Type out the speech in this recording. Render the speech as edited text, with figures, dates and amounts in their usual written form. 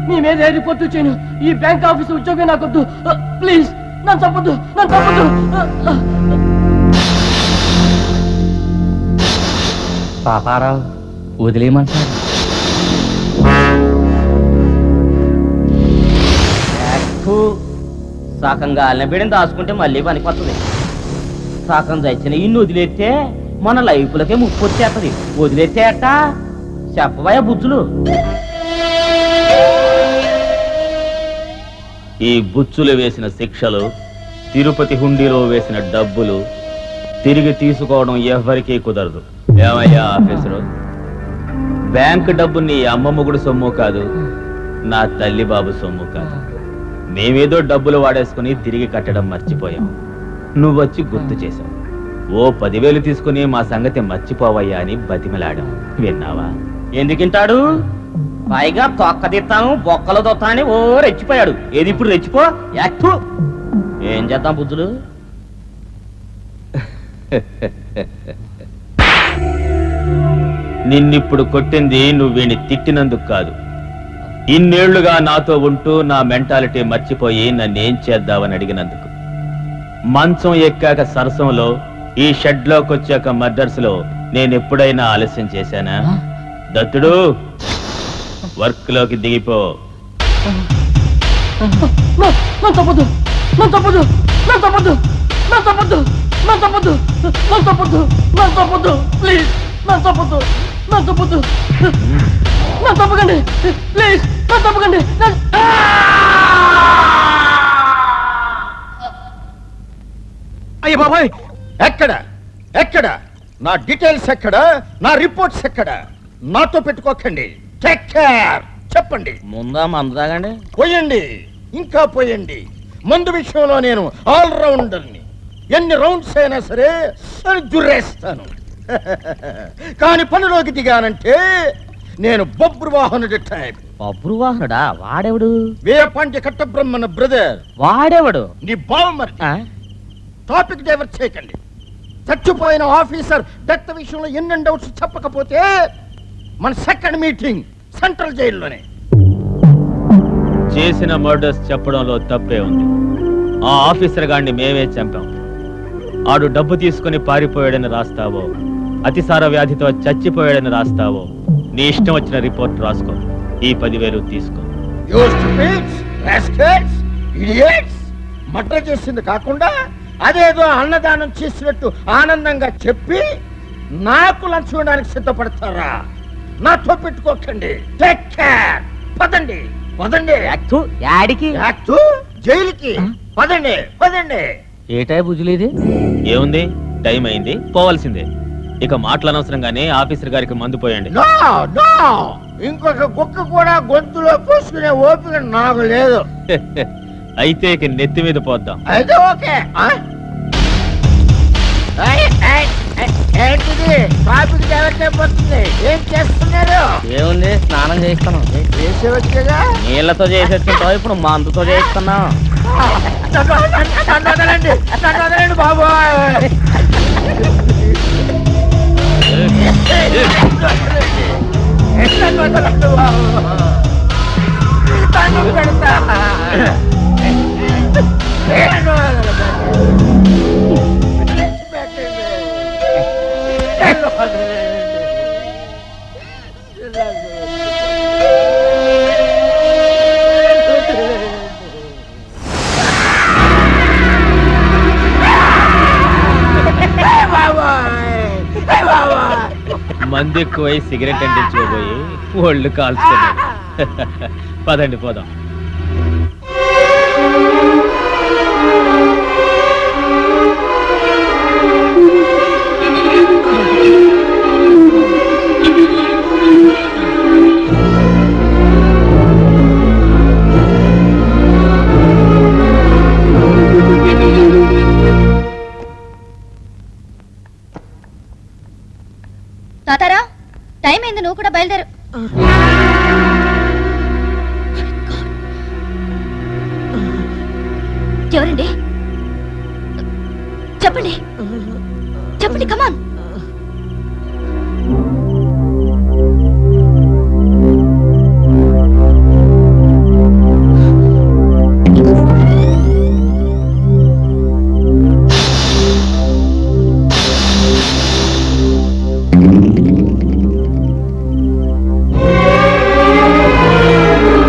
మీ మీద రిపోర్ట్ చేయను. ఈ బ్యాంక్ ఆఫీస్ ఉద్యోగం నాకొద్దు. ప్లీజ్ నన్ను తప్పదు, నన్ను తప్పదు. పాపారావు వదిలేయమంటారు. సకంగా అల్లబిడిని దాచుకుంటే మళ్ళీ పనికొస్తుంది. సకం చచ్చిన ఇన్ని వదిలేస్తే మన లైఫ్లకే ముప్పు వచ్చేస్తుంది. వదిలేస్తే అట్ట చెప్పబోయే బుచ్చులు. ఈ బుచ్చులు వేసిన శిక్షలు, తిరుపతి హుండీలో వేసిన డబ్బులు తిరిగి తీసుకోవడం ఎవరికీ కుదరదు. ఏమయ్యా ఆఫీసరు, బ్యాంక్ డబ్బు నీ అమ్మ మొగుడు సొమ్ము కాదు, నా తల్లి బాబు సొమ్ము కాదు. మేమేదో డబ్బులు వాడేసుకుని తిరిగి కట్టడం మర్చిపోయాం. నువ్వొచ్చి గుర్తు చేశావు. ఓ 10,000 తీసుకుని మా సంగతి మర్చిపోవయ్యా అని బతిమలాడాం. విన్నావా? ఎందుకింటాడు? పైగా తొక్క తిత్తాను బొక్కలు తొత్తాని ఓ రెచ్చిపోయాడు. ఏది ఇప్పుడు రెచ్చిపో యాక్టు. ఏం చేద్దాం బుద్ధులు? నిన్నిప్పుడు కొట్టింది నువ్వు వీణ్ణి తిట్టినందుకు కాదు, ఇన్నేళ్లుగా నాతో ఉంటూ నా మెంటాలిటీ మర్చిపోయి నన్నేం చేద్దావని అడిగినందుకు. మంచం ఎక్కాక సరసంలో, ఈ షెడ్లోకి వచ్చాక మర్డర్స్ లో నేనెప్పుడైనా ఆలస్యం చేశానా? దత్తుడు, వర్క్ లోకి దిగిపో. ప్లీజ్ నన్ను తప్పదు, నన్ను తప్పదు, నన్ను తప్పకండి. ప్లీజ్ నన్ను తప్పకండి. అయ్య బాబాయ్, ఎక్కడ ఎక్కడ నా డీటెయిల్స్ ఎక్కడ, నా రిపోర్ట్స్ ఎక్కడ? నాతో పెట్టుకోకండి. Take care. చెప్పండి. ముందా మందాగండి. పోయండి, ఇంకా పోయండి. మందు విషయంలో నేను ఆల్రౌండర్ని. ఎన్ని రౌండ్స్ అయినా సరే దుర్రేస్తాను. కానీ పనిలోకి దిగానంటే నేను బబ్రువాహనుడి టైప్. బబ్రువాహనుడా? వాడెవడు? వేయపాండ్య కట్టబ్రహ్మణ బ్రదర్. వాడెవడు? నీ బావమరి. టాపిక్ డైవర్ట్ చేయకండి. చచ్చిపోయిన ఆఫీసర్ డెత్ విషయంలో ఎన్ని డౌట్స్ చెప్పకపోతే మన సెకండ్ మీటింగ్ సెంట్రల్ జైల్లోనే. చేసిన మర్డర్స్ చెప్పడంలో తప్పే ఉంది. ఆ ఆఫీసర్ గాడిని మేమే చంపాం. ఆడు డబ్బు తీసుకుని పారిపోయాడని రాస్తావో, అతిసార వ్యాధితో చచ్చిపోయాడని రాస్తావో, నీ ఇష్టం వచ్చిన రిపోర్ట్ రాసుకో. ఈ 10,000 తీసుకో. మర్డర్ చేసింది కాకుండా అదేదో అన్నదానం చేసినట్టు ఆనందంగా చెప్పి నాకు లంచ్ ఇవ్వడానికి సిద్ధపడతారా? నాతో పెట్టుకోకండి. Take care. పదండి పదండి. యాడికి? జైలుకి. పదండి పదండి. ఏటా బుజులేది? ఏముంది, టైం అయింది, పోవాల్సిందే. ఇక మాటలనవసరంగానే ఆఫీసర్ గారికి మందు పోయండి. ఇంకొక కుక్క కూడా గొంతులో పోసుకునే ఓపిక నాకు లేదు. అయితే ఇక నెత్తి మీద పోద్దాం. అయితే ఓకే. ట్రాఫిక్ డైవర్ట్ అయిపోతుంది. ఏం చేస్తున్నారు? ఏముంది, స్నానం చేస్తాను. చేసేవచ్చుగా. నీళ్లతో చేసేసుకుంటావు, ఇప్పుడు మందుతో చేస్తున్నావు. వదలండి బాబోయ్. మంది ఎక్కువై సిగరెట్ అంటించుకోబోయి ఒళ్ళు కాల్చుకున్నాడు. పదండి పోదాం. తాతారా, టైం అయింది, నువ్వు కూడా బయలుదేరు. ఎవరండి? చెప్పండి చెప్పండి, కమాన్.